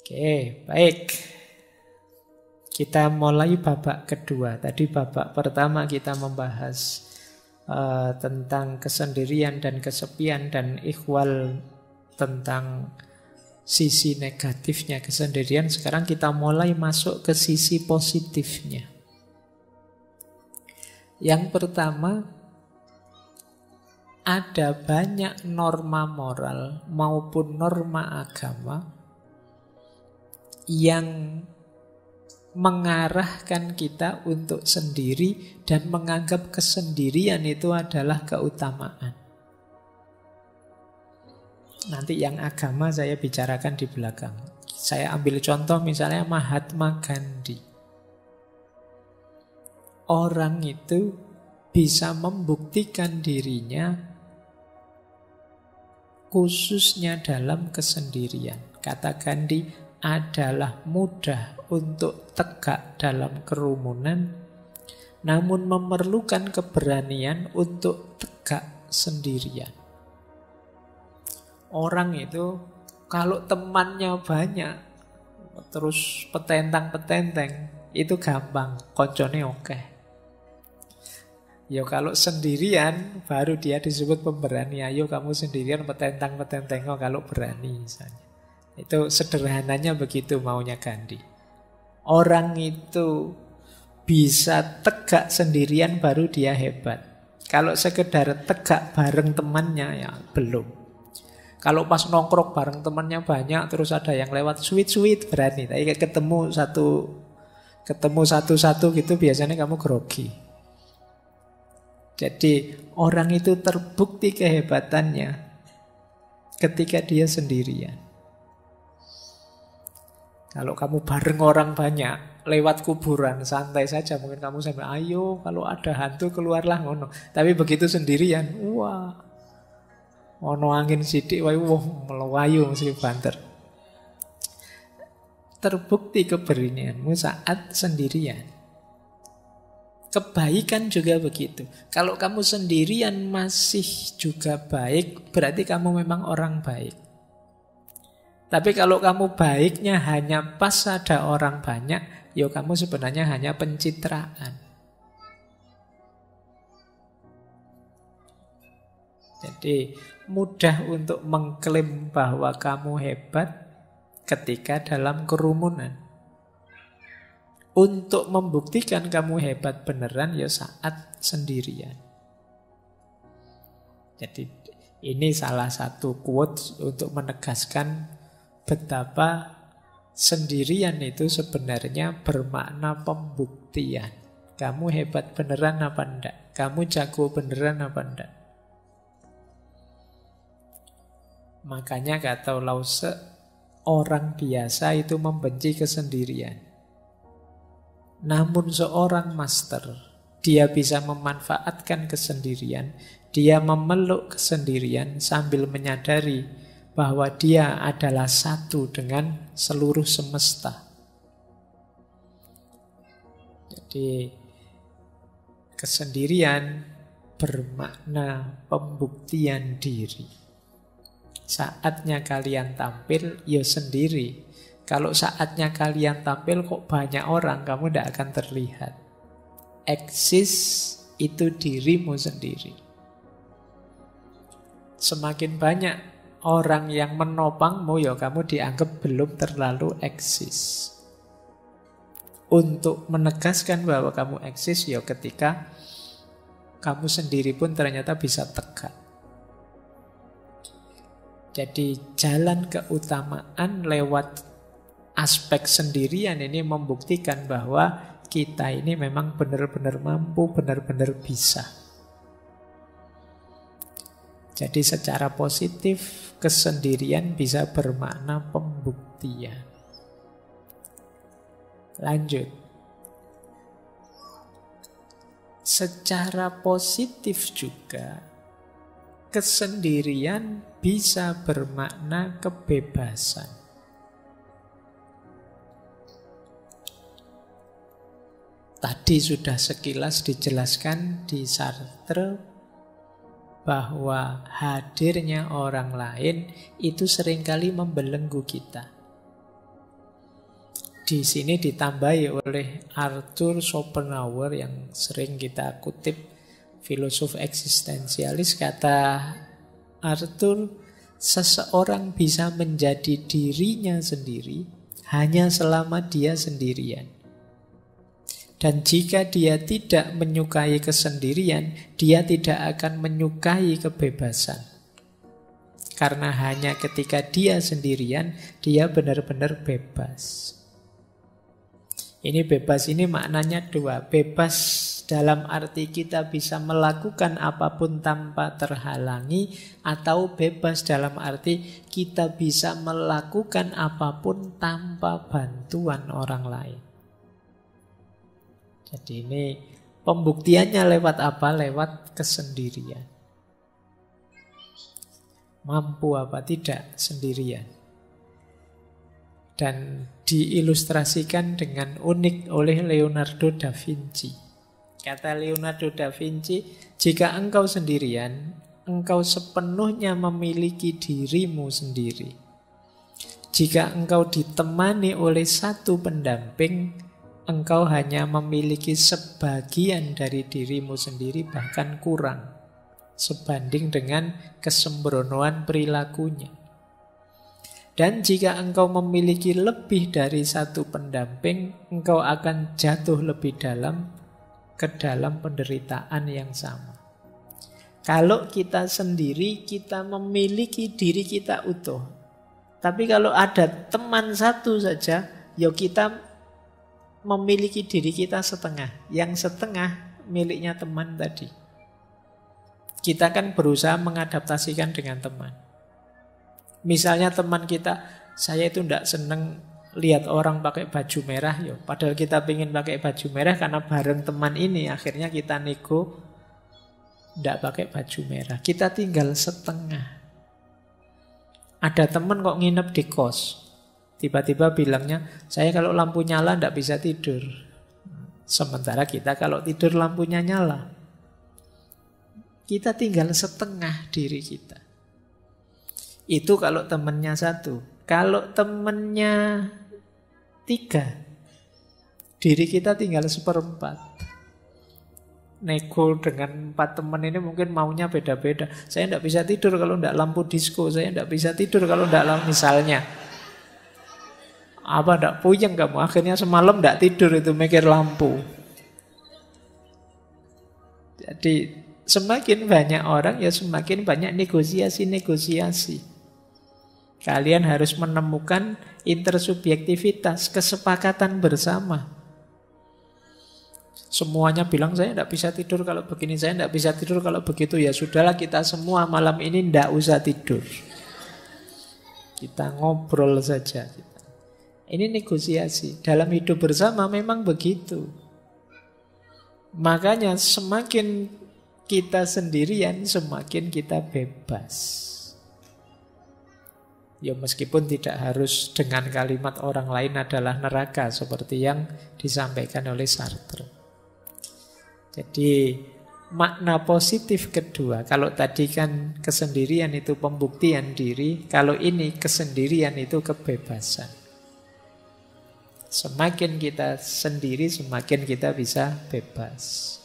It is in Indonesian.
Oke, baik. Kita mulai babak kedua. Tadi babak pertama kita membahas tentang kesendirian dan kesepian dan ikhwal, tentang sisi negatifnya kesendirian. Sekarang kita mulai masuk ke sisi positifnya. Yang pertama, ada banyak norma moral maupun norma agama yang mengarahkan kita untuk sendiri dan menganggap kesendirian itu adalah keutamaan. Nanti yang agama saya bicarakan di belakang. Saya ambil contoh misalnya Mahatma Gandhi. Orang itu bisa membuktikan dirinya khususnya dalam kesendirian. Kata Gandhi, adalah mudah untuk tegak dalam kerumunan, namun memerlukan keberanian untuk tegak sendirian. Orang itu kalau temannya banyak, terus petentang-petenteng, itu gampang, koncone oke. Ya kalau sendirian, baru dia disebut pemberani. Ayo kamu sendirian petentang-petenteng, kalau berani misalnya. Itu sederhananya begitu maunya Gandhi. Orang itu bisa tegak sendirian baru dia hebat. Kalau sekedar tegak bareng temannya ya belum. Kalau pas nongkrong bareng temannya banyak, terus ada yang lewat sweet berani. Tapi ketemu satu-satu gitu biasanya kamu grogi. Jadi orang itu terbukti kehebatannya ketika dia sendirian. Kalau kamu bareng orang banyak, lewat kuburan, santai saja. Mungkin kamu sampai, ayo kalau ada hantu keluarlah ngono. Tapi begitu sendirian, wah, ono angin sidik, wah, melayu mesti banter. Terbukti keberanianmu saat sendirian. Kebaikan juga begitu. Kalau kamu sendirian masih juga baik, berarti kamu memang orang baik. Tapi kalau kamu baiknya hanya pas ada orang banyak, ya kamu sebenarnya hanya pencitraan. Jadi mudah untuk mengklaim bahwa kamu hebat ketika dalam kerumunan. Untuk membuktikan kamu hebat beneran ya saat sendirian. Jadi ini salah satu quote untuk menegaskan betapa sendirian itu sebenarnya bermakna pembuktian. Kamu hebat beneran apa enggak? Kamu jago beneran apa enggak? Makanya kata Lause, orang biasa itu membenci kesendirian. Namun seorang master, dia bisa memanfaatkan kesendirian, dia memeluk kesendirian sambil menyadari bahwa dia adalah satu dengan seluruh semesta. Jadi kesendirian bermakna pembuktian diri. Saatnya kalian tampil, ya sendiri. Kalau saatnya kalian tampil kok banyak orang, kamu tidak akan terlihat. Eksis itu dirimu sendiri. Semakin banyak orang yang menopangmu, ya kamu dianggap belum terlalu eksis. Untuk menegaskan bahwa kamu eksis, ya ketika kamu sendiri pun ternyata bisa tegak. Jadi jalan keutamaan lewat aspek sendirian ini membuktikan bahwa kita ini memang benar-benar mampu, benar-benar bisa. Jadi secara positif kesendirian bisa bermakna pembuktian. Lanjut. Secara positif juga kesendirian bisa bermakna kebebasan. Tadi sudah sekilas dijelaskan di Sartre bahwa hadirnya orang lain itu seringkali membelenggu kita. Di sini ditambahi oleh Arthur Schopenhauer yang sering kita kutip, filosof eksistensialis. Kata Arthur, seseorang bisa menjadi dirinya sendiri hanya selama dia sendirian. Dan jika dia tidak menyukai kesendirian, dia tidak akan menyukai kebebasan. Karena hanya ketika dia sendirian, dia benar-benar bebas. Ini bebas ini maknanya dua. Bebas dalam arti kita bisa melakukan apapun tanpa terhalangi, atau bebas dalam arti kita bisa melakukan apapun tanpa bantuan orang lain. Jadi ini pembuktiannya lewat apa? Lewat kesendirian. Mampu apa tidak sendirian. Dan diilustrasikan dengan unik oleh Leonardo da Vinci. Kata Leonardo da Vinci, jika engkau sendirian, engkau sepenuhnya memiliki dirimu sendiri. Jika engkau ditemani oleh satu pendamping, engkau hanya memiliki sebagian dari dirimu sendiri, bahkan kurang, sebanding dengan kesembronoan perilakunya. Dan jika engkau memiliki lebih dari satu pendamping, engkau akan jatuh lebih dalam ke dalam penderitaan yang sama. Kalau kita sendiri, kita memiliki diri kita utuh. Tapi kalau ada teman satu saja, ya kita memiliki diri kita setengah. Yang setengah miliknya teman tadi. Kita kan berusaha mengadaptasikan dengan teman. Misalnya teman kita, saya itu tidak seneng lihat orang pakai baju merah, yo. Padahal kita pengen pakai baju merah karena bareng teman ini, akhirnya kita nego tidak pakai baju merah. Kita tinggal setengah. Ada teman kok nginep di kos, tiba-tiba bilangnya, saya kalau lampu nyala tidak bisa tidur. Sementara kita kalau tidur lampunya nyala. Kita tinggal setengah diri kita. Itu kalau temennya satu. Kalau temennya tiga, diri kita tinggal seperempat. Nego dengan 4 teman ini mungkin maunya beda-beda. Saya tidak bisa tidur kalau tidak lampu disco. Saya tidak bisa tidur kalau tidak lampu, misalnya. Apa tidak puyeng kamu? Akhirnya semalam tidak tidur itu mikir lampu. Jadi semakin banyak orang, ya semakin banyak negosiasi-negosiasi. Kalian harus menemukan intersubjektivitas, kesepakatan bersama. Semuanya bilang saya tidak bisa tidur kalau begini, saya tidak bisa tidur kalau begitu. Ya sudahlah, kita semua malam ini tidak usah tidur. Kita ngobrol saja. Ini negosiasi. Dalam hidup bersama memang begitu. Makanya semakin kita sendirian, semakin kita bebas. Ya meskipun tidak harus dengan kalimat orang lain adalah neraka, seperti yang disampaikan oleh Sartre. Jadi makna positif kedua, kalau tadi kan kesendirian itu pembuktian diri, kalau ini kesendirian itu kebebasan. Semakin kita sendiri, semakin kita bisa bebas.